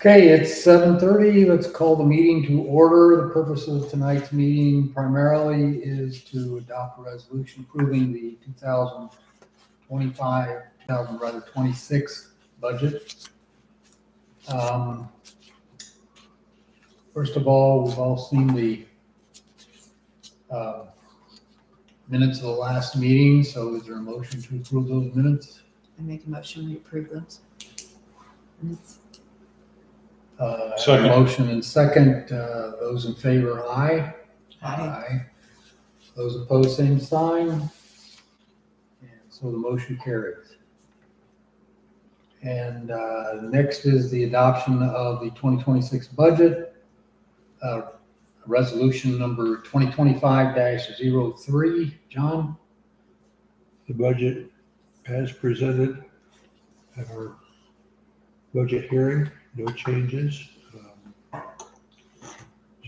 Okay, it's 7:30. Let's call the meeting to order. The purpose of tonight's meeting primarily is to adopt a resolution approving the 2026 budget. First of all, we've all seen the minutes of the last meeting, so is there a motion to approve those minutes? I make a motion we approve those. Second. Motion and second. Those in favor, aye. Aye. Those opposed, same sign. And so the motion carries. And next is the adoption of the 2026 budget. Resolution number 2025-03. John? The budget as presented at our budget hearing, no changes.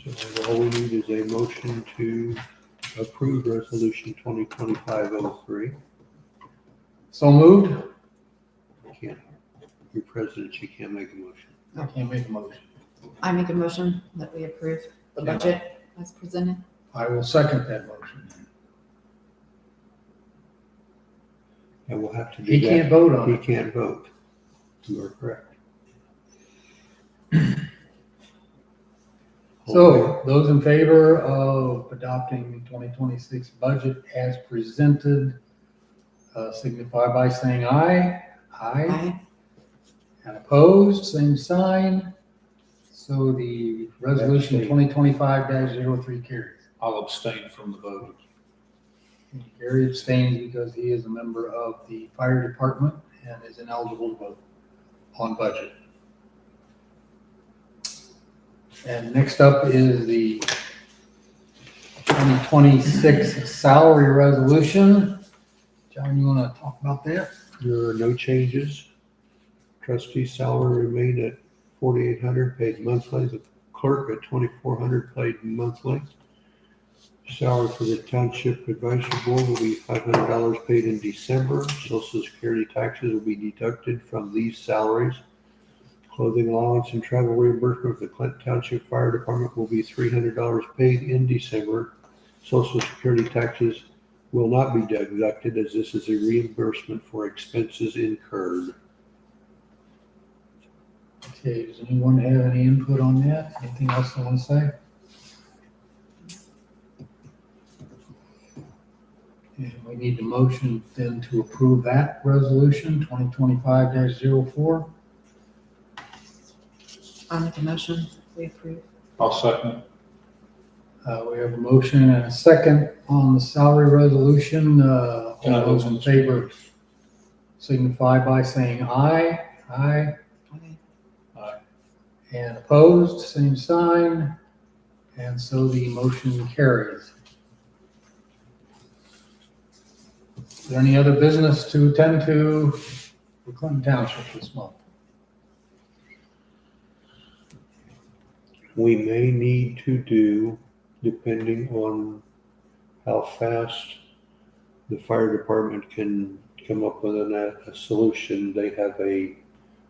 So all we need is a motion to approve resolution 2025-03. So moved? Your president, you can't make a motion. I can't make a motion. I make a motion that we approve the budget as presented. I will second that motion. And we'll have to do He that. can't vote on He it. can't vote. You are correct. So those in favor of adopting the 2026 budget as presented, signify by saying aye. Aye. Aye. And opposed, same sign. So the resolution Abstain. 2025-03 carries. I'll abstain from the vote. Gary abstains because he is a member of the fire department and is ineligible to vote on budget. And next up is the 2026 salary resolution. John, you want to talk about that? There are no changes. Trustee salary remained at $4,800 paid monthly. The clerk at $2,400 paid monthly. Salary for the Township Advisory Board will be $500 paid in December. Social Security taxes will be deducted from these salaries. Clothing allowance and travel reimbursement for the Clinton Township Fire Department will be $300 paid in December. Social Security taxes will not be deducted as this is a reimbursement for expenses incurred. Okay, does anyone have any input on that? Anything else they want to say? And we need the motion then to approve that resolution, 2025-04. I'll make a motion we approve. I'll second. We have a motion and a second on the salary resolution. All those in favor signify by saying aye. Aye. Aye. And opposed, same sign. And so the motion carries. Is there any other business to attend to for Clinton Township this month? We may need to do, depending on how fast the fire department can come up with a solution. They have a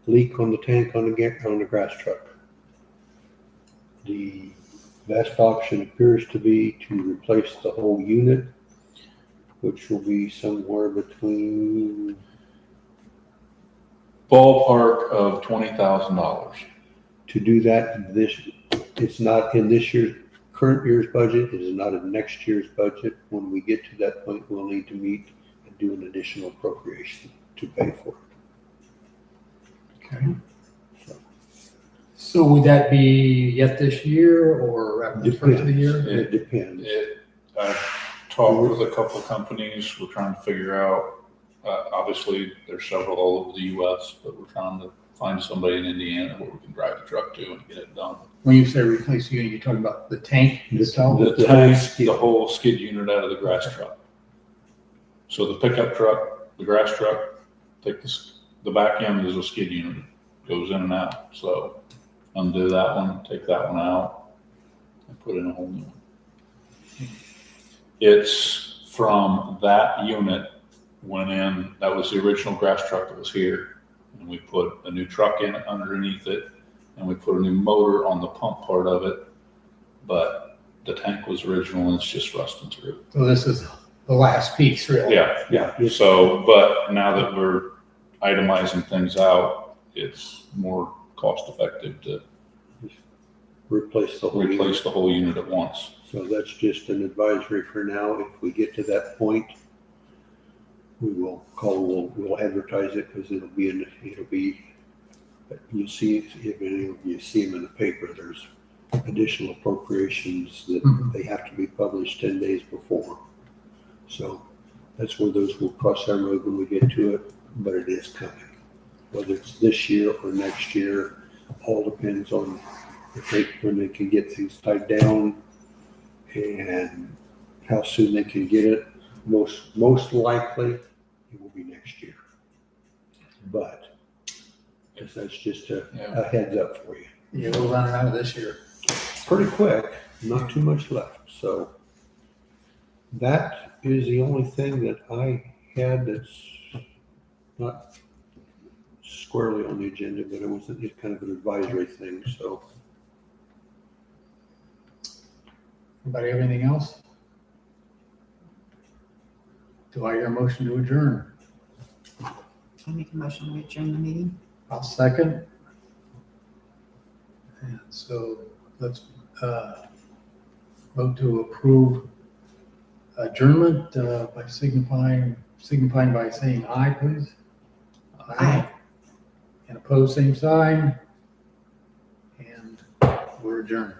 leak on the tank on the grass truck. The best option appears to be to replace the whole unit, which will be somewhere between Ballpark of $20,000. to do that. It's not in this year's current year's budget. It is not in next year's budget. When we get to that point, we'll need to meet and do an additional appropriation to pay for it. Okay. So would that be yet this year or after the first of the year? It depends. I've talked with a couple of companies. We're trying to figure out, obviously there's several all over the US, but we're trying to find somebody in Indiana where we can drive the truck to and get it done. When you say replace the unit, you're talking about the tank itself? The tank, the whole skid unit out of the grass truck. So the pickup truck, the grass truck, take the back end is a skid unit, goes in and out. So undo that one, take that one out, and put in a whole new one. It's from that unit went in, that was the original grass truck that was here. And we put a new truck in underneath it and we put a new motor on the pump part of it, but the tank was original and it's just rusting through. So this is the last piece, really? Yeah, Yeah. so, but now that we're itemizing things out, it's more cost effective to Replace the whole unit. replace the whole unit at once. So that's just an advisory for now. If we get to that point, we will we'll advertise it because it'll be, you'll see, if any of you see them in the paper, there's additional appropriations that Mhm. they have to be published 10 days before. So that's where those will cross our road when we get to it, but it is coming. Whether it's this year or next year, all depends on when they can get things tied down and how soon they can get it. Most likely, it will be next year. But that's just a heads up for you. Yeah, we're running out of this year. Pretty quick, not too much left. So that is the only thing that I had that's not squarely on the agenda, but it's kind of an advisory thing, so. Anybody have anything else? Do I hear a motion to adjourn? I make a motion to adjourn the meeting. I'll second. And so let's vote to approve adjournment by signifying by saying aye, please. Aye. And opposed, same sign. And we're adjourned.